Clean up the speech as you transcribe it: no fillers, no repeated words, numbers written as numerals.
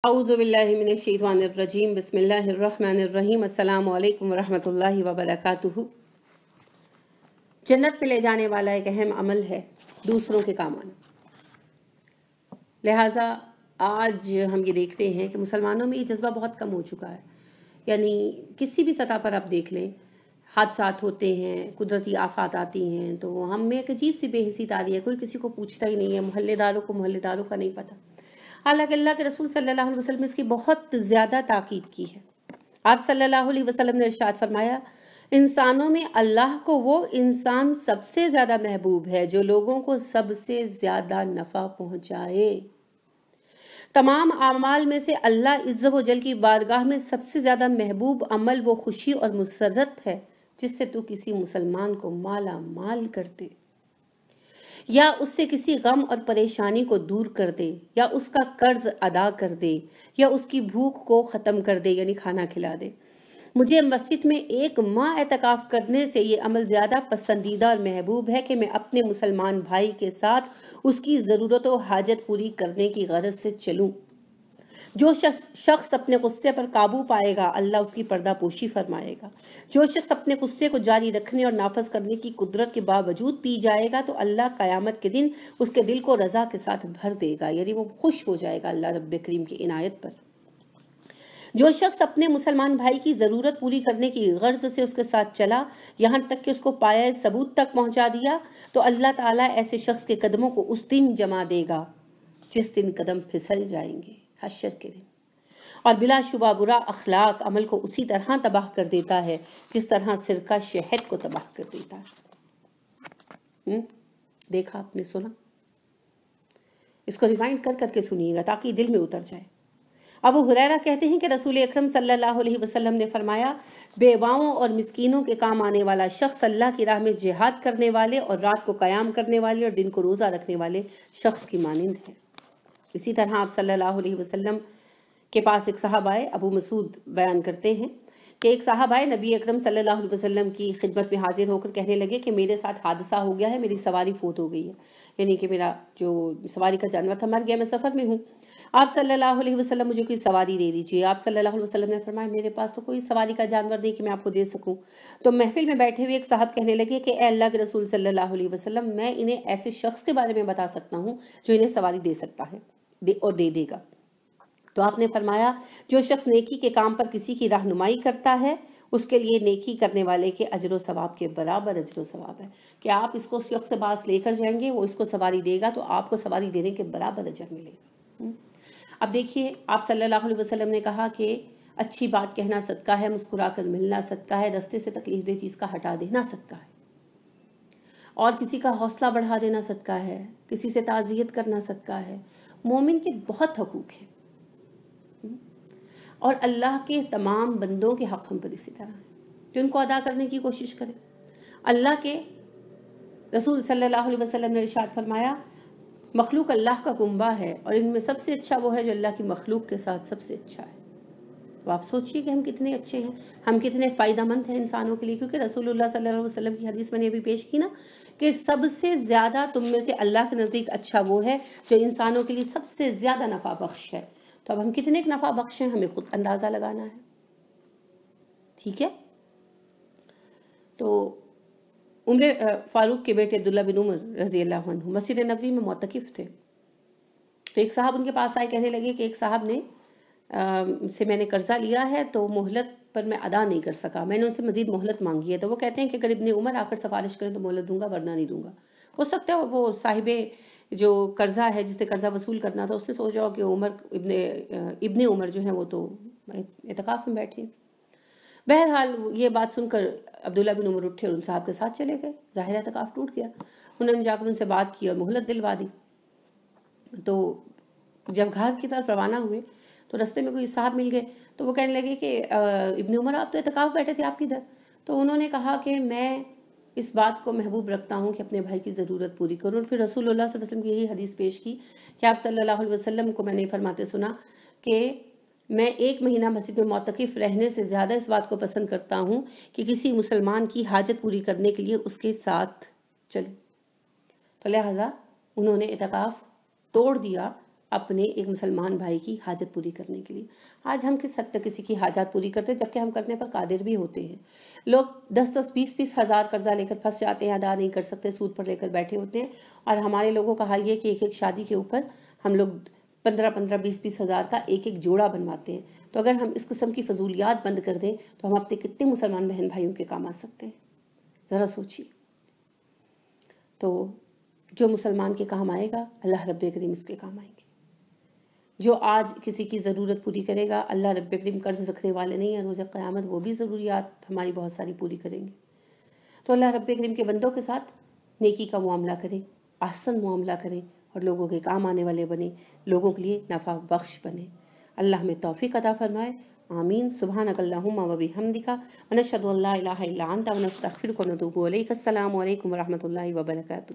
اعوذ باللہ من الشیطان الرجیم بسم اللہ الرحمن الرحیم السلام علیکم ورحمۃ اللہ وبرکاتہ۔ جنت میں لے جانے والا ایک اہم عمل ہے دوسروں کے کام آنا۔ لہٰذا آج ہم یہ دیکھتے ہیں کہ مسلمانوں میں یہ جذبہ بہت کم ہو چکا ہے، یعنی کسی بھی سطح پر آپ دیکھ لیں، حادثات ہوتے ہیں، قدرتی آفات آتی ہیں تو ہم میں ایک عجیب سی بے حسی آ رہی ہے، کوئی کسی کو پوچھتا ہی نہیں ہے، محلے داروں کا نہیں پتہ۔ حالانکہ اللہ کے رسول صلی اللہ علیہ وسلم نے اس کی بہت زیادہ تاکید کی ہے۔ آپ صلی اللہ علیہ وسلم نے ارشاد فرمایا، انسانوں میں اللہ کو وہ انسان سب سے زیادہ محبوب ہے جو لوگوں کو سب سے زیادہ نفع پہنچائے۔ تمام اعمال میں سے اللہ عز و جل کی بارگاہ میں سب سے زیادہ محبوب عمل وہ خوشی اور مسرت ہے جس سے تو کسی مسلمان کو مالا مال کر دے، یا اس سے کسی غم اور پریشانی کو دور کر دے، یا اس کا قرض ادا کر دے، یا اس کی بھوک کو ختم کر دے، یعنی کھانا کھلا دے۔ مجھے مسجد میں 1 ماہ اعتکاف کرنے سے یہ عمل زیادہ پسندیدہ اور محبوب ہے کہ میں اپنے مسلمان بھائی کے ساتھ اس کی ضرورت و حاجت پوری کرنے کی غرض سے چلوں۔ جو شخص اپنے غصے پر قابو پائے گا اللہ اس کی پردہ پوشی فرمائے گا۔ جو شخص اپنے غصے کو جاری رکھنے اور نافذ کرنے کی قدرت کے باوجود پی جائے گا تو اللہ قیامت کے دن اس کے دل کو رضا کے ساتھ بھر دے گا، یعنی وہ خوش ہو جائے گا اللہ رب کریم کی عنایت پر۔ جو شخص اپنے مسلمان بھائی کی ضرورت پوری کرنے کی غرض سے اس کے ساتھ چلا یہاں تک کہ اس کو پایہ ثبوت تک پہنچا دیا تو اللہ تعالیٰ ایسے شخص کے قدموں کو اس دن جما دے گا جس دن قدم پھسل جائیں گے، حشر کے دن۔ اور بلا شبہ برا اخلاق عمل کو اسی طرح تباہ کر دیتا ہے جس طرح سرکہ شہد کو تباہ کر دیتا ہے۔ دیکھا آپ نے، سنا؟ اس کو ریمائنڈ کر کر کے سنیے گا تاکہ دل میں اتر جائے۔ ابو ہریرہ کہتے ہیں کہ رسول اکرم صلی اللہ علیہ وسلم نے فرمایا، بیواؤں اور مسکینوں کے کام آنے والا شخص اللہ کی راہ میں جہاد کرنے والے اور رات کو قیام کرنے والے اور دن کو روزہ رکھنے والے شخص کی مانند ہے۔ اسی طرح آپ صلی اللہ علیہ وسلم کے پاس ایک صاحب آئے، ابو مسعود بیان کرتے ہیں کہ ایک صاحب آئے نبی اکرم صلی اللہ علیہ وسلم کی خدمت میں حاضر ہو کر کہنے لگے کہ میرے ساتھ حادثہ ہو گیا ہے، میری سواری فوت ہو گئی ہے، یعنی کہ میرا جو سواری کا جانور تھا مر گیا، میں سفر میں ہوں، آپ صلی اللہ علیہ وسلم مجھے کوئی سواری دے دیجیے۔ آپ صلی اللہ علیہ وسلم نے فرمایا، میرے پاس تو کوئی سواری کا جانور نہیں کہ میں آپ کو دے سکوں۔ تو محفل میں بیٹھے ہوئے ایک صاحب کہنے لگے کہ اے اللہ کے رسول صلی اللہ علیہ وسلم، میں انہیں ایسے شخص کے بارے میں بتا سکتا ہوں جو انہیں سواری دے سکتا ہے اور دے دے گا۔ تو آپ نے فرمایا، جو شخص نیکی کے کام پر کسی کی رہنمائی کرتا ہے اس کے لیے نیکی کرنے والے کے اجر و ثواب کے برابر اجر و ثواب ہے، کہ آپ اس کو شخص کے پاس لے کر جائیں گے، وہ اس کو سواری دے گا تو آپ کو سواری دینے کے برابر اجر ملے گا۔ اب دیکھیے، آپ صلی اللہ علیہ وسلم نے کہا کہ اچھی بات کہنا صدقہ ہے، مسکرا کر ملنا صدقہ ہے، رستے سے تکلیف دہ چیز کا ہٹا دینا صدقہ ہے، اور کسی کا حوصلہ بڑھا دینا صدقہ ہے، کسی سے تعزیت کرنا صدقہ ہے۔ مومن کے بہت حقوق ہیں اور اللہ کے تمام بندوں کے حق ہم پر اسی طرح ہیں کہ ان کو ادا کرنے کی کوشش کریں۔ اللہ کے رسول صلی اللہ علیہ وسلم نے ارشاد فرمایا، مخلوق اللہ کا کنبہ ہے اور ان میں سب سے اچھا وہ ہے جو اللہ کی مخلوق کے ساتھ سب سے اچھا ہے۔ تو آپ سوچئے کہ ہم کتنے اچھے ہیں، ہم کتنے فائدہ مند ہیں انسانوں کے لیے، کیونکہ رسول اللہ صلی اللہ علیہ وسلم کی حدیث میں نے ابھی پیش کی نا کہ سب سے زیادہ تم میں سے اللہ کے نزدیک اچھا وہ ہے جو انسانوں کے لیے سب سے زیادہ نفع بخش ہے۔ تو اب ہم کتنے نفع بخش ہیں ہمیں خود اندازہ لگانا ہے، ٹھیک ہے؟ تو عمر فاروق کے بیٹے عبداللہ بن عمر رضی اللہ عنہ مسجد نبوی میں معتکف تھے، تو ایک صاحب ان کے پاس آئے، کہنے لگے کہ ایک صاحب نے سے میں نے قرضہ لیا ہے تو مہلت پر میں ادا نہیں کر سکا، میں نے ان سے مزید مہلت مانگی ہے۔ تو وہ کہتے ہیں کہ اگر ابن عمر آ کر سفارش کریں تو مہلت دوں گا ورنہ نہیں دوں گا۔ ہو سکتا ہے وہ صاحب جو قرضہ ہے جس سے قرضہ وصول کرنا تھا اس نے سوچا ہو کہ ابن عمر جو ہیں وہ تو اعتکاف میں بیٹھے ہیں۔ بہرحال یہ بات سن کر عبداللہ بن عمر اٹھے اور ان صاحب کے ساتھ چلے گئے، ظاہر اعتکاف ٹوٹ گیا۔ انہوں نے جا کر ان سے بات کی اور مہلت دلوا دی۔ تو جب گھر کی طرف روانہ ہوئے تو رستے میں کوئی صاحب مل گئے، تو وہ کہنے لگے کہ ابن عمر آپ تو اعتکاف بیٹھے تھے، آپ کدھر؟ تو انہوں نے کہا کہ میں اس بات کو محبوب رکھتا ہوں کہ اپنے بھائی کی ضرورت پوری کروں۔ اور پھر رسول اللہ صلی اللہ علیہ وسلم کی یہی حدیث پیش کی کہ آپ صلی اللہ علیہ وسلم کو میں نے فرماتے سنا کہ میں 1 مہینہ مسجد میں معتکف رہنے سے زیادہ اس بات کو پسند کرتا ہوں کہ کسی مسلمان کی حاجت پوری کرنے کے لیے اس کے ساتھ چلوں۔ تو لہٰذا انہوں نے اعتکاف توڑ دیا اپنے ایک مسلمان بھائی کی حاجت پوری کرنے کے لیے۔ آج ہم کس حد تک کسی کی حاجات پوری کرتے ہیں، جبکہ ہم کرنے پر قادر بھی ہوتے ہیں۔ لوگ 10-10 20-20 ہزار قرضہ لے کر پھنس جاتے ہیں، ادا نہیں کر سکتے، سود پر لے کر بیٹھے ہوتے ہیں، اور ہمارے لوگوں کا حال یہ کہ ایک ایک شادی کے اوپر ہم لوگ 15-15 20-20 ہزار کا ایک ایک جوڑا بنواتے ہیں۔ تو اگر ہم اس قسم کی فضولیات بند کر دیں تو ہم اپنے کتنے مسلمان بہن بھائیوں کے کام آ سکتے ہیں، ذرا سوچیے۔ تو جو مسلمان کے کام آئے گا اللہ رب کریم اس کے کام آئیں گے۔ جو آج کسی کی ضرورت پوری کرے گا، اللہ رب کریم قرض رکھنے والے نہیں ہیں، روز قیامت وہ بھی ضروریات ہماری بہت ساری پوری کریں گے۔ تو اللہ رب کریم کے بندوں کے ساتھ نیکی کا معاملہ کریں، احسن معاملہ کریں، اور لوگوں کے کام آنے والے بنیں، لوگوں کے لیے نفع بخش بنیں۔ اللہ ہمیں توفیق عطا فرمائے، آمین۔ سبحانک اللہم و بحمدک ونشہد ان لا الہ الا انت ونستغفرک ونتوب الیک۔ السلام علیکم ورحمۃ اللہ وبرکاتہ۔